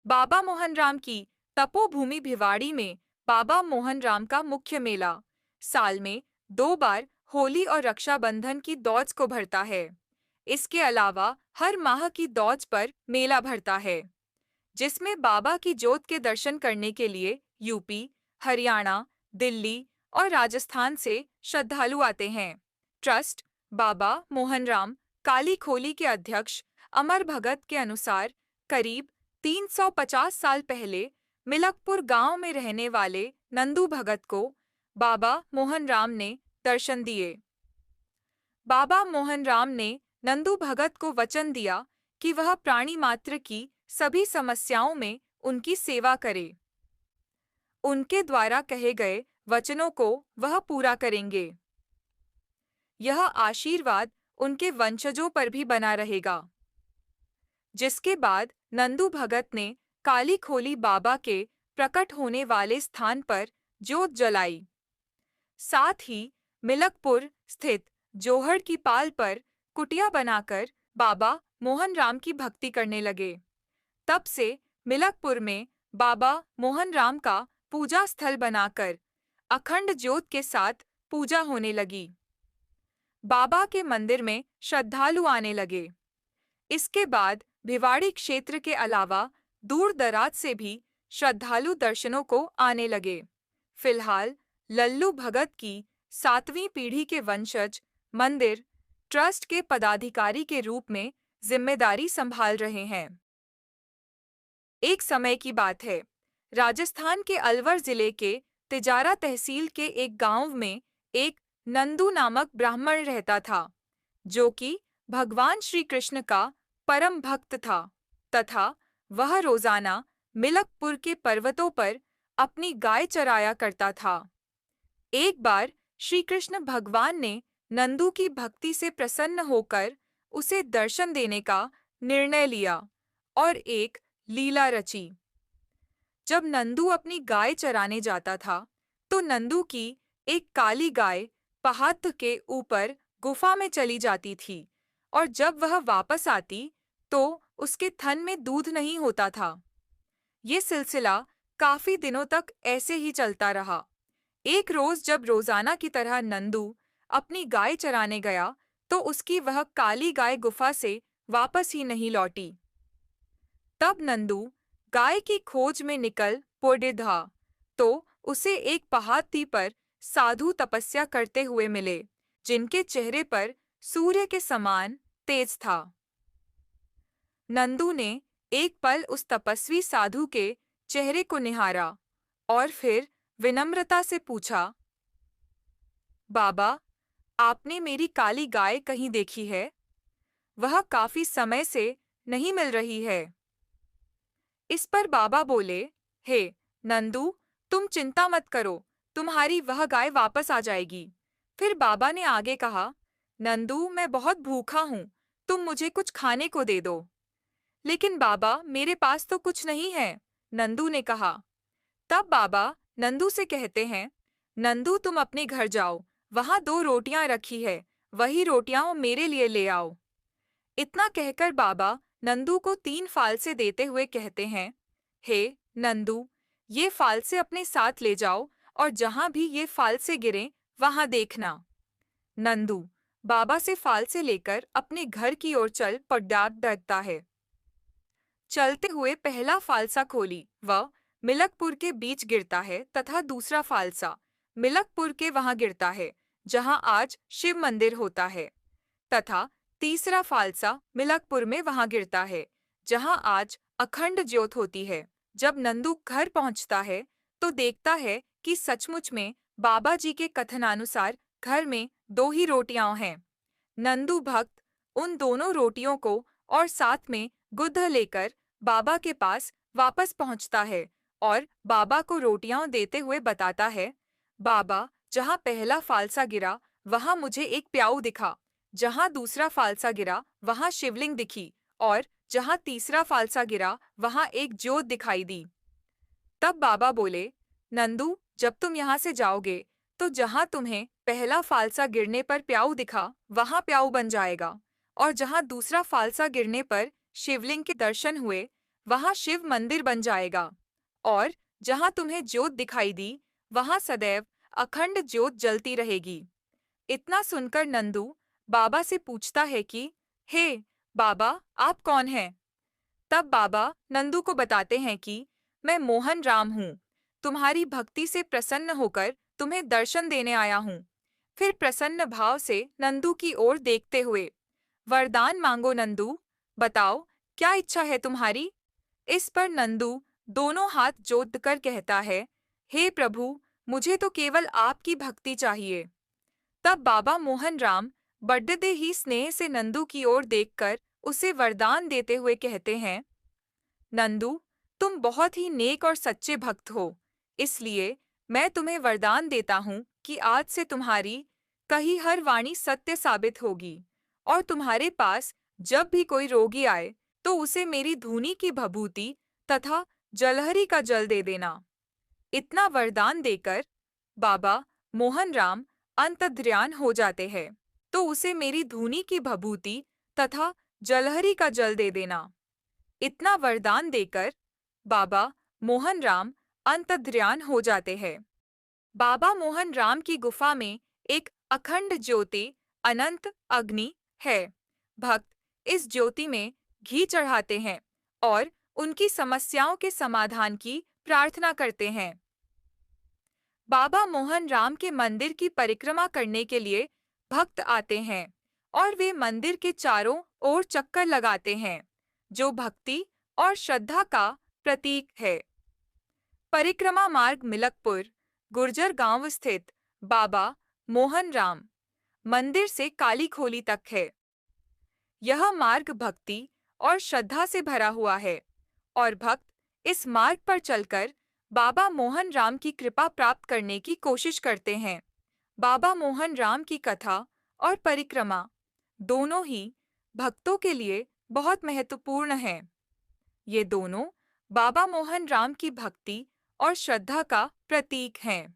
बाबा मोहनराम की तपोभूमि भिवाड़ी में बाबा मोहनराम का मुख्य मेला साल में 2 बार होली और रक्षाबंधन की दौज को भरता है। इसके अलावा हर माह की दौज पर मेला भरता है, जिसमें बाबा की जोत के दर्शन करने के लिए यूपी, हरियाणा, दिल्ली और राजस्थान से श्रद्धालु आते हैं। ट्रस्ट बाबा मोहनराम काली खोली के अध्यक्ष अमर भगत के अनुसार करीब 350 साल पहले मिलकपुर गांव में रहने वाले नंदू भगत को बाबा मोहनराम ने दर्शन दिए। बाबा मोहनराम ने नंदू भगत को वचन दिया कि वह प्राणी मात्र की सभी समस्याओं में उनकी सेवा करे। उनके द्वारा कहे गए वचनों को वह पूरा करेंगे। यह आशीर्वाद उनके वंशजों पर भी बना रहेगा। जिसके बाद नंदू भगत ने काली खोली बाबा के प्रकट होने वाले स्थान पर जोत जलाई। साथ ही मिलकपुर स्थित जोहड़ की पाल पर कुटिया बनाकर बाबा मोहनराम की भक्ति करने लगे। तब से मिलकपुर में बाबा मोहनराम का पूजा स्थल बनाकर अखंड ज्योत के साथ पूजा होने लगी। बाबा के मंदिर में श्रद्धालु आने लगे। इसके बाद भिवाड़ी क्षेत्र के अलावा दूर दराज से भी श्रद्धालु दर्शनों को आने लगे। फिलहाल लल्लू भगत की 7वीं पीढ़ी के वंशज मंदिर ट्रस्ट के पदाधिकारी के रूप में जिम्मेदारी संभाल रहे हैं। एक समय की बात है, राजस्थान के अलवर जिले के तिजारा तहसील के एक गांव में एक नंदू नामक ब्राह्मण रहता था, जो कि भगवान श्री कृष्ण का परम भक्त था तथा वह रोजाना मिलकपुर के पर्वतों पर अपनी गाय चराया करता था। एक बार श्री कृष्ण भगवान ने नंदू की भक्ति से प्रसन्न होकर उसे दर्शन देने का निर्णय लिया और एक लीला रची। जब नंदू अपनी गाय चराने जाता था, तो नंदू की एक काली गाय पहाड़ के ऊपर गुफा में चली जाती थी और जब वह वापस आती तो उसके थन में दूध नहीं होता था। ये सिलसिला काफी दिनों तक ऐसे ही चलता रहा। एक रोज जब रोजाना की तरह नंदू अपनी गाय चराने गया, तो उसकी वह काली गाय गुफा से वापस ही नहीं लौटी। तब नंदू गाय की खोज में निकल पड़ा तो उसे एक पहाड़ी पर साधु तपस्या करते हुए मिले, जिनके चेहरे पर सूर्य के समान तेज था। नंदू ने एक पल उस तपस्वी साधु के चेहरे को निहारा और फिर विनम्रता से पूछा, बाबा, आपने मेरी काली गाय कहीं देखी है? वह काफी समय से नहीं मिल रही है। इस पर बाबा बोले, हे नंदू, तुम चिंता मत करो, तुम्हारी वह गाय वापस आ जाएगी। फिर बाबा ने आगे कहा, नंदू, मैं बहुत भूखा हूँ, तुम मुझे कुछ खाने को दे दो। लेकिन बाबा, मेरे पास तो कुछ नहीं है, नंदू ने कहा। तब बाबा नंदू से कहते हैं, नंदू, तुम अपने घर जाओ, वहां 2 रोटियां रखी है, वही रोटियां मेरे लिए ले आओ। इतना कहकर बाबा नंदू को 3 फालसे देते हुए कहते हैं, हे नंदू, ये फालसे अपने साथ ले जाओ और जहां भी ये फालसे गिरें वहां देखना। नंदू बाबा से फालसे लेकर अपने घर की ओर चल पड़ता है। चलते हुए पहला फालसा खोली वह मिलकपुर के बीच गिरता है तथा दूसरा फालसा मिलकपुर के वहां गिरता है जहां आज शिव मंदिर होता है, तथा तीसरा फालसा मिलकपुर में वहां गिरता है जहां आज अखंड ज्योत होती है। जब नंदू घर पहुंचता है तो देखता है कि सचमुच में बाबा जी के कथनानुसार घर में 2 ही रोटियां हैं। नंदू भक्त उन दोनों रोटियों को और साथ में गुद्ध लेकर बाबा के पास वापस पहुंचता है और बाबा को रोटियां देते हुए बताता है, बाबा, जहां पहला फालसा गिरा वहां मुझे एक प्याऊ दिखा, जहां दूसरा फालसा गिरा वहां शिवलिंग दिखी और जहां तीसरा फालसा गिरा वहां एक ज्योत दिखाई दी। तब बाबा बोले, नंदू, जब तुम यहाँ से जाओगे तो जहां तुम्हें पहला फालसा गिरने पर प्याऊ दिखा वहां प्याऊ बन जाएगा और जहां दूसरा फालसा गिरने पर शिवलिंग के दर्शन हुए वहां शिव मंदिर बन जाएगा और जहां तुम्हें ज्योत दिखाई दी वहां सदैव अखंड ज्योत जलती रहेगी। इतना सुनकर नंदू बाबा से पूछता है कि हे बाबा, आप कौन हैं? तब बाबा नंदू को बताते हैं कि मैं मोहन राम हूँ, तुम्हारी भक्ति से प्रसन्न होकर तुम्हें दर्शन देने आया हूँ। फिर प्रसन्न भाव से नंदू की ओर देखते हुए, वरदान मांगो नंदू, बताओ क्या इच्छा है तुम्हारी? इस पर नंदू दोनों हाथ जोड़कर कहता है, हे प्रभु, मुझे तो केवल आपकी भक्ति चाहिए। तब बाबा मोहन राम बढ़ते ही स्नेह से नंदू की ओर देखकर उसे वरदान देते हुए कहते हैं, नंदू, तुम बहुत ही नेक और सच्चे भक्त हो, इसलिए मैं तुम्हें वरदान देता हूँ कि आज से तुम्हारी कही हर वाणी सत्य साबित होगी और तुम्हारे पास जब भी कोई रोगी आए तो उसे मेरी धूनी की भभूति तथा जलहरी का जल दे देना। इतना वरदान देकर बाबा मोहन राम अंतर्ध्यान हो जाते हैं, तो उसे मेरी धूनी की भभूति तथा जलहरी का जल दे देना। इतना वरदान देकर बाबा मोहन राम अंतर्ध्यान हो जाते हैं। बाबा मोहन राम की गुफा में एक अखंड ज्योति अनंत अग्नि है। भक्त इस ज्योति में घी चढ़ाते हैं और उनकी समस्याओं के समाधान की प्रार्थना करते हैं। बाबा मोहन राम के मंदिर की परिक्रमा करने के लिए भक्त आते हैं और वे मंदिर के चारों ओर चक्कर लगाते हैं, जो भक्ति और श्रद्धा का प्रतीक है। परिक्रमा मार्ग मिलकपुर, गुर्जर गांव स्थित बाबा मोहन राम मंदिर से काली खोली तक है। यह मार्ग भक्ति और श्रद्धा से भरा हुआ है और भक्त इस मार्ग पर चलकर बाबा मोहन राम की कृपा प्राप्त करने की कोशिश करते हैं। बाबा मोहन राम की कथा और परिक्रमा दोनों ही भक्तों के लिए बहुत महत्वपूर्ण हैं। ये दोनों बाबा मोहन राम की भक्ति और श्रद्धा का प्रतीक हैं।